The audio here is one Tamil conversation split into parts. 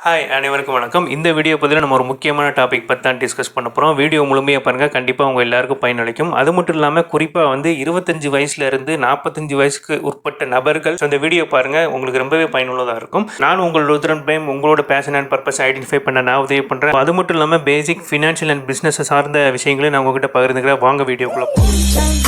ஹாய் அனைவருக்கும் வணக்கம். இந்த வீடியோ பதில் நம்ம ஒரு முக்கியமான டாபிக் பற்றி தான் டிஸ்கஸ் பண்ண போகிறோம். வீடியோ முழுமையாக பாருங்கள், கண்டிப்பாக உங்கள் எல்லாருக்கும் பயனளிக்கும். அது மட்டும் இல்லாமல் குறிப்பாக 25 வயசுலேருந்து 45 வயசுக்கு உட்பட்ட நபர்கள் இந்த வீடியோ பாருங்கள், உங்களுக்கு ரொம்பவே பயனுள்ளதாக இருக்கும். நான் உங்கள் ருத்ரன் பயம் உங்களோட பேஷன் அண்ட் பர்பஸ் ஐடென்டிஃபை பண்ண நான் உதவி பண்ணுறேன். அது மட்டும் இல்லாமல் பேசிக் ஃபினான்ஷியல் அண்ட் பிஸ்னஸ் சார்ந்த விஷயங்களையும் நான் உங்ககிட்ட பகிர்ந்துக்கிறேன். வாங்க வீடியோக்குள்ளே போகலாம்.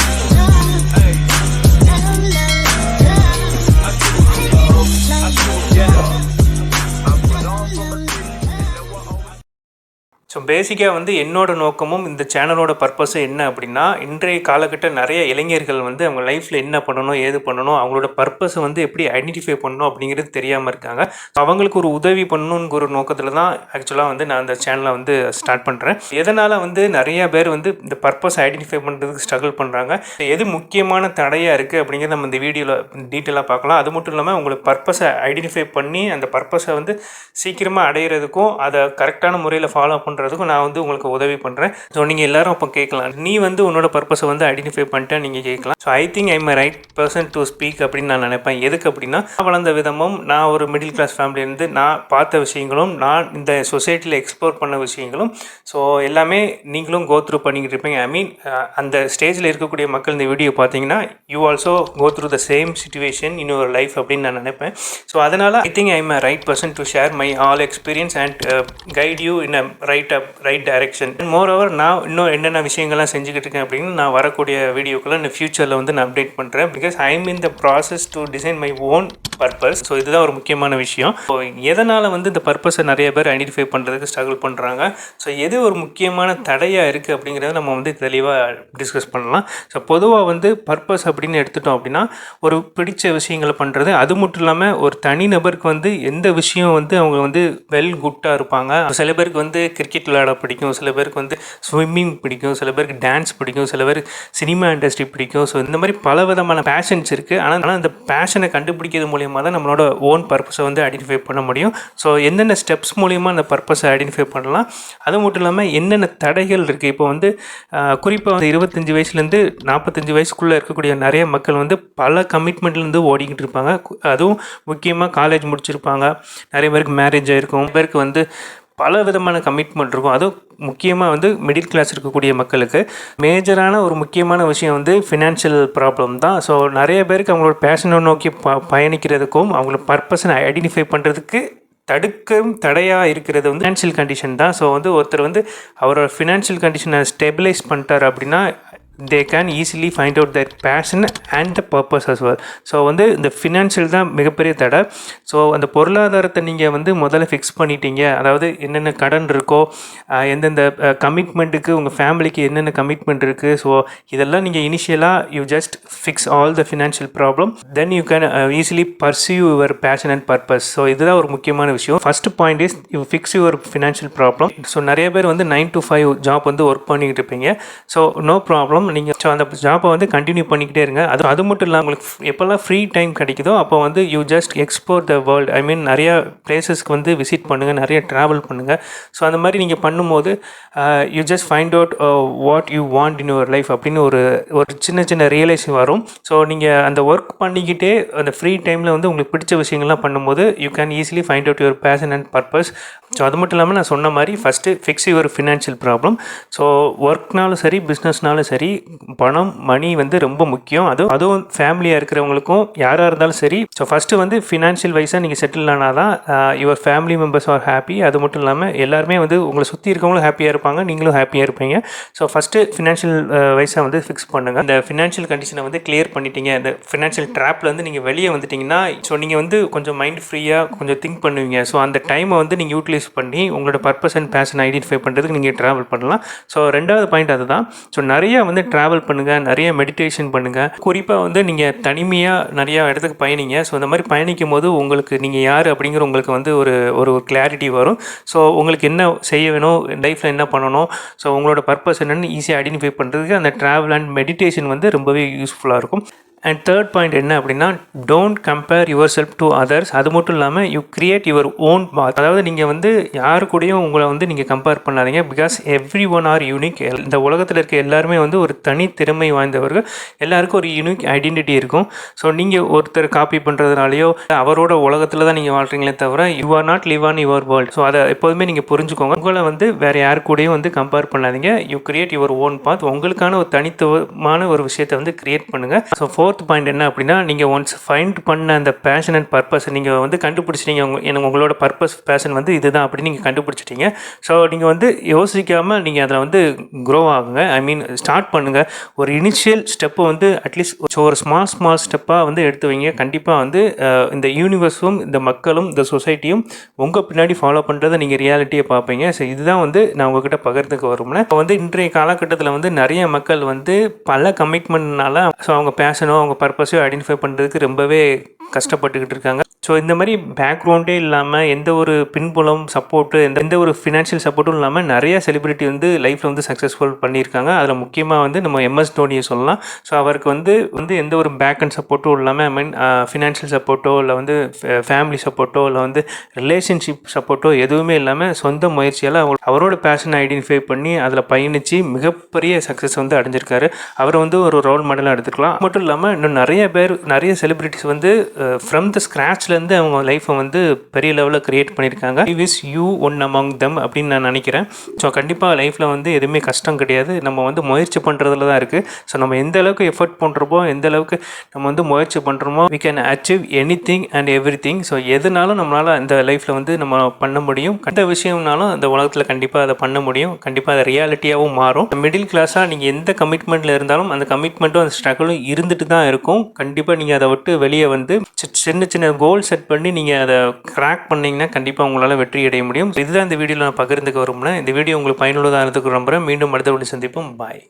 ஸோ பேசிக்காக என்னோட நோக்கமும் இந்த சேனலோட பர்பஸும் என்ன அப்படின்னா, இன்றைய காலகட்ட நிறைய இளைஞர்கள் அவங்க லைஃப்பில் என்ன பண்ணணும், ஏது பண்ணணும், அவங்களோட பர்பஸை எப்படி ஐடென்டிஃபை பண்ணணும் அப்படிங்கிறது தெரியாமல் இருக்காங்க. அவங்களுக்கு ஒரு உதவி பண்ணணுங்கிற ஒரு நோக்கத்தில் தான் ஆக்சுவலாக நான் அந்த சேனலை ஸ்டார்ட் பண்ணுறேன். எதனால் நிறைய பேர் இந்த பர்பஸை ஐடென்டிஃபை பண்ணுறதுக்கு ஸ்ட்ரகிள் பண்ணுறாங்க, எது முக்கியமான தடையாக இருக்குது அப்படிங்கிறத நம்ம இந்த வீடியோவில் டீட்டெயிலாக பார்க்கலாம். அது மட்டும் இல்லாமல் உங்களுக்கு பர்பஸை ஐடென்டிஃபை பண்ணி அந்த பர்பஸை சீக்கிரமாக அடையிறதுக்கும் அதை கரெக்டான முறையில் ஃபாலோ பண்ணுறதுக்கும் நான் உங்களுக்கு உதவி பண்ணுறேன். ஸோ நீங்கள் எல்லாரும் அப்போ கேட்கலாம், நீ உன்னோட பர்பஸை ஐடென்டிஃபை பண்ணிட்டேன் நீங்கள் கேட்கலாம். So I think I'm right person to speak அப்படின்னு நான் நினைப்பேன். எதுக்கு அப்படின்னா, நான் வளர்ந்த விதமும், நான் ஒரு மிடில் கிளாஸ் ஃபேமிலியிலேருந்து நான் பார்த்த விஷயங்களும், நான் இந்த சொசைட்டியில் எக்ஸ்ப்ளோர் பண்ண விஷயங்களும், ஸோ எல்லாமே நீங்களும் கோ த்ரூ பண்ணிக்கிட்டு இருப்பீங்க. ஐ மீன் அந்த ஸ்டேஜில் இருக்கக்கூடிய மக்கள் இந்த வீடியோ பார்த்தீங்கன்னா you also go through the same situation in your life அப்படின்னு நான் நினைப்பேன். ஸோ அதனால் I think I'm right person to share my all experience and guide you in a right direction. Moreover நான் இன்னும் என்னென்ன விஷயங்கள்லாம் செஞ்சுக்கிட்டு இருக்கேன் அப்படின்னு நான் வரக்கூடிய வீடியோக்குள்ள இந்த ஃபியூச்சரில் நான் அப்டேட் பண்ணுறேன். Because I am in the process to design my own purpose. So இதுதான் ஒரு முக்கியமான விஷயம். ஸோ எதனால் இந்த பர்பஸை நிறைய பேர் ஐடென்டிஃபை பண்ணுறதுக்கு ஸ்ட்ரகிள் பண்ணுறாங்க, ஸோ எது ஒரு முக்கியமான தடையாக இருக்குது அப்படிங்கிறத நம்ம தெளிவாக டிஸ்கஸ் பண்ணலாம். ஸோ பொதுவாக பர்பஸ் அப்படின்னு எடுத்துட்டோம் அப்படின்னா, ஒரு பிடிச்ச விஷயங்களை பண்ணுறது. அது மட்டும் இல்லாமல் ஒரு தனிநபருக்கு எந்த விஷயம் அவங்க வெல் குட்டாக இருப்பாங்க. சில பேருக்கு கிரிக்கெட் விளையாட பிடிக்கும், சில பேருக்கு ஸ்விம்மிங் பிடிக்கும், சில பேருக்கு டான்ஸ் பிடிக்கும், சில பேருக்கு சினிமா இண்டஸ்ட்ரி பிடிக்கும். ஸோ இந்த மாதிரி பல விதமான பேஷன்ஸ் இருக்குது. ஆனால் அந்த பேஷனை கண்டுபிடிக்கிறது மூலியமாக தான் நம்மளோட ஓன் பர்பஸை ஐடென்டிஃபை பண்ண முடியும். ஸோ என்னென்ன ஸ்டெப்ஸ் மூலிமா அந்த பர்பஸை ஐடென்டிஃபை பண்ணலாம், அது மட்டும் இல்லாமல் என்னென்ன தடைகள் இருக்குது. இப்போ குறிப்பாக 25 வயசுலேருந்து 45 வயசுக்குள்ளே இருக்கக்கூடிய நிறைய மக்கள் பல கமிட்மெண்ட்லேருந்து ஓடிக்கிட்டு இருப்பாங்க. அதுவும் முக்கியமாக காலேஜ் முடிச்சிருப்பாங்க, நிறைய பேருக்கு மேரேஜ் ஆகிருக்கும், பேருக்கு பல விதமான கமிட்மெண்ட் இருக்கும். அதுவும் முக்கியமாக மிடில் கிளாஸ் இருக்கக்கூடிய மக்களுக்கு மேஜரான ஒரு முக்கியமான விஷயம் ஃபினான்ஷியல் ப்ராப்ளம் தான். ஸோ நிறைய பேருக்கு அவங்களோட பேஷனை நோக்கி பயணிக்கிறதுக்கும் அவங்களோட பர்பஸை ஐடென்டிஃபை பண்ணுறதுக்கு தடையாக இருக்கிறது ஃபினான்ஷியல் கண்டிஷன் தான். ஸோ ஒருத்தர் அவரோட ஃபினான்ஷியல் கண்டிஷனை ஸ்டெபிலைஸ் பண்ணிட்டார் அப்படின்னா they can easily find out their passion and the purpose as well. So இந்த ஃபினான்ஷியல் தான் மிகப்பெரிய தடை. ஸோ அந்த பொருளாதாரத்தை நீங்கள் முதல்ல ஃபிக்ஸ் பண்ணிட்டீங்க, அதாவது என்னென்ன கடன் இருக்கோ, எந்தெந்த கமிட்மெண்ட்டுக்கு உங்கள் ஃபேமிலிக்கு என்னென்ன கமிட்மெண்ட் இருக்குது, ஸோ இதெல்லாம் நீங்கள் இனிஷியலாக you just fix all the financial problem, then you can easily pursue your passion and purpose. So இதுதான் ஒரு முக்கியமான விஷயம். First point is you fix your financial problem. So நிறைய பேர் 9 to 5 ஜாப் ஒர்க் பண்ணிக்கிட்டு இருப்பீங்க. ஸோ நோ ப்ராப்ளம், நீங்கள் அந்த ஜாப்பை கண்டினியூ பண்ணிக்கிட்டே இருங்க. அது மட்டும் இல்லாமல் உங்களுக்கு எப்போல்லாம் ஃப்ரீ டைம் கிடைக்குதோ அப்போ you just explore the world. I mean நிறையா பிளேசஸ்க்கு விசிட் பண்ணுங்கள், நிறைய ட்ராவல் பண்ணுங்கள். ஸோ அந்த மாதிரி நீங்கள் பண்ணும்போது you just find out what you want in your life அப்படின்னு ஒரு சின்ன ரியலைசேஷன் வரும். ஸோ நீங்கள் அந்த ஒர்க் பண்ணிக்கிட்டே அந்த ஃப்ரீ டைமில் உங்களுக்கு பிடிச்ச விஷயங்கள்லாம் பண்ணும்போது you can easily find out your passion and purpose. So அது மட்டும் இல்லாமல் நான் சொன்ன மாதிரி first fix your financial problem. So ஒர்க்னாலும் சரி பிஸ்னஸ்னாலும் சரி பணம் மணி ரொம்ப முக்கியம். அதுவும் ஃபேமிலியாக இருக்கிறவங்களுக்கும் யாராக இருந்தாலும் சரி. ஸோ ஃபஸ்ட்டு ஃபினான்ஷியல் வைஸாக நீங்கள் செட்டில் ஆனால் தான் your family members are happy. அது மட்டும் இல்லாமல் எல்லாருமே உங்களை சுற்றி இருக்கவங்களும் ஹாப்பியாக இருப்பாங்க, நீங்களும் ஹாப்பியாக இருப்பீங்க. ஸோ ஃபஸ்ட்டு ஃபினான்ஷியல் வைஸாக ஃபிக்ஸ் பண்ணுங்கள். இந்த ஃபினான்ஷியல் கண்டிஷனை கிளியர் பண்ணிட்டீங்க, இந்த ஃபினான்ஷியல் ட்ராப்லேருந்து நீங்கள் வெளியே வந்துட்டிங்கன்னா, ஸோ நீங்கள் கொஞ்சம் மைண்ட் ஃப்ரீயாக கொஞ்சம் திங்க் பண்ணுவீங்க. ஸோ அந்த டைமை நீங்கள் யூட்டிலைஸ் பண்ணி உங்களோட பர்பஸ் அண்ட் பேஷன் ஐடென்டிஃபை பண்ணுறதுக்கு நீங்கள் ட்ராவல் பண்ணலாம். ஸோ ரெண்டாவது பாயிண்ட் அதுதான். ஸோ நிறையா ட்ராவல் பண்ணுங்கள், நிறைய மெடிடேஷன் பண்ணுங்கள். குறிப்பாக நீங்கள் தனிமையாக நிறையா இடத்துக்கு பயணிங்க. ஸோ இந்த மாதிரி பயணிக்கும் போது உங்களுக்கு நீங்கள் யார் அப்படிங்கிற உங்களுக்கு ஒரு கிளாரிட்டி வரும். ஸோ உங்களுக்கு என்ன செய்ய வேணும், லைஃப்பில் என்ன பண்ணணும், ஸோ உங்களோட பர்பஸ் என்னென்னு ஈஸியாக ஐடென்டிஃபை பண்ணுறதுக்கு அந்த ட்ராவல் அண்ட் மெடிடேஷன் ரொம்பவே யூஸ்ஃபுல்லாக இருக்கும். அண்ட் தேர்ட் பாயிண்ட் என்ன அப்படின்னா, don't compare yourself to others. அது மட்டும் இல்லாமல் you create your own path. அதாவது நீங்கள் வந்து யாரு கூடயும் உங்களை வந்து நீங்கள் கம்பேர் பண்ணாதீங்க. Because every one R unique. இந்த உலகத்தில் இருக்க எல்லாருமே வந்து ஒரு தனி திறமை வாய்ந்தவர்கள். எல்லாருக்கும் ஒரு யூனிக் ஐடென்டிட்டி இருக்கும். ஸோ நீங்கள் ஒருத்தர் காப்பி பண்ணுறதுனாலையோ அவரோட உலகத்தில் தான் நீங்கள் வாழ்கிறீங்களே தவிர you are not live on your world. So அதை எப்போதுமே நீங்கள் புரிஞ்சுக்கோங்க. உங்களை வந்து வேறு யாரு கூடயும் வந்து கம்பேர் பண்ணாதீங்க. You create your own path. உங்களுக்கான ஒரு தனித்துவமான ஒரு விஷயத்தை வந்து கிரியேட் பண்ணுங்கள். ஸோ ஃபோர்த் பாயிண்ட் என்ன அப்படின்னா, நீங்கள் ஒன்ஸ் ஃபைண்ட் பண்ண அந்த பேஷன் அண்ட் பர்பஸ் நீங்கள் வந்து கண்டுபிடிச்சிட்டீங்க. எனக்கு உங்களோட பர்பஸ் பேஷன் வந்து இதுதான் அப்படின்னு நீங்கள் கண்டுபிடிச்சிட்டீங்க. ஸோ நீங்கள் வந்து யோசிக்காமல் நீங்கள் அதில் வந்து க்ரோ ஆகுங்க. ஐ மீன் ஸ்டார்ட் பண்ணுங்கள். ஒரு இனிஷியல் ஸ்டெப்பை வந்து அட்லீஸ்ட் ஒரு ஸ்மால் ஸ்டெப்பாக வந்து எடுத்து வைங்க. கண்டிப்பாக வந்து இந்த யூனிவர்ஸும் இந்த மக்களும் இந்த சொசைட்டியும் உங்கள் பின்னாடி ஃபாலோ பண்ணுறதை நீங்கள் ரியாலிட்டியை பார்ப்பீங்க. ஸோ இதுதான் வந்து நான் உங்ககிட்ட பகிர்ந்துக்கு வரும்னா, இப்போ வந்து இன்றைய காலகட்டத்தில் வந்து நிறைய மக்கள் வந்து பல கமிட்மெண்ட்னால ஸோ அவங்க பேஷனோ அவங்க பர்பஸையோ ஐடென்டிஃபை பண்ணுறதுக்கு ரொம்பவே கஷ்டப்பட்டுக்கிட்டு இருக்காங்க. ஸோ இந்த மாதிரி பேக்ரவுண்டே இல்லாமல் எந்த ஒரு பின்புலம் சப்போர்ட்டு எந்த ஒரு ஃபினான்ஷியல் சப்போர்ட்டும் இல்லாமல் நிறைய செலிபிரிட்டி வந்து லைஃப்பில் வந்து சக்ஸஸ்ஃபுல் பண்ணியிருக்காங்க. அதில் முக்கியமாக வந்து நம்ம எம்எஸ் தோனியை சொல்லலாம். ஸோ அவருக்கு வந்து எந்த ஒரு பேக் அண்ட் சப்போர்ட்டும் இல்லாமல் ஐ மீன் ஃபினான்ஷியல் சப்போர்ட்டோ இல்லை வந்து ஃபேமிலி சப்போர்ட்டோ இல்லை வந்து ரிலேஷன்ஷிப் சப்போர்ட்டோ எதுவுமே இல்லாமல் சொந்த முயற்சியால் அவரோட பேஷனை ஐடென்டிஃபை பண்ணி அதில் பயணித்து மிகப்பெரிய சக்ஸஸ் வந்து அடைஞ்சிருக்காரு. அவரை வந்து ஒரு ரோல் மாடலாக எடுத்துக்கலாம். மட்டும் இல்லாமல் இன்னும் நிறைய செலிபிரிட்டிஸ் வந்து ஃப்ரம் த ஸ்க்ராட்ச்லேருந்து அவங்க லைஃப்பை வந்து பெரிய லெவலில் க்ரியேட் பண்ணியிருக்காங்க. I wish you one among them அப்படின்னு நான் நினைக்கிறேன். ஸோ கண்டிப்பாக லைஃப்பில் வந்து எதுவுமே கஷ்டம் கிடையாது. நம்ம வந்து முயற்சி பண்ணுறதுல தான் இருக்குது. ஸோ நம்ம எந்த அளவுக்கு எஃபர்ட் பண்ணுறோமோ எந்த அளவுக்கு நம்ம வந்து முயற்சி பண்ணுறோமோ we can achieve anything and everything. So எதுனாலும் நம்மளால் இந்த லைஃப்பில் வந்து நம்ம பண்ண முடியும். எந்த விஷயம்னாலும் அந்த உலகத்தில் கண்டிப்பாக அதை பண்ண முடியும். கண்டிப்பாக அதை ரியாலிட்டியாகவும் மாறும். மிடில் கிளாஸாக நீங்கள் எந்த கமிட்மெண்ட்டில் இருந்தாலும் அந்த கமிட்மெண்ட்டும் அந்த ஸ்ட்ரகிளும் இருந்துட்டு தான் இருக்கும். கண்டிப்பாக நீங்கள் அதை விட்டு வெளியே வந்து சின்ன கோல் செட் பண்ணி நீங்கள் அதை கிராக் பண்ணிங்கன்னா கண்டிப்பாக உங்களால் வெற்றி அடைய முடியும். இதுதான் இந்த வீடியோவில் நான் பகிர்ந்துக்க வரும்னா, இந்த வீடியோ உங்களுக்கு பயனுள்ளதாக இருந்துக்கு நம்புகிறேன். மீண்டும் அடுத்த வீடியோ சந்திப்போம். பாய்.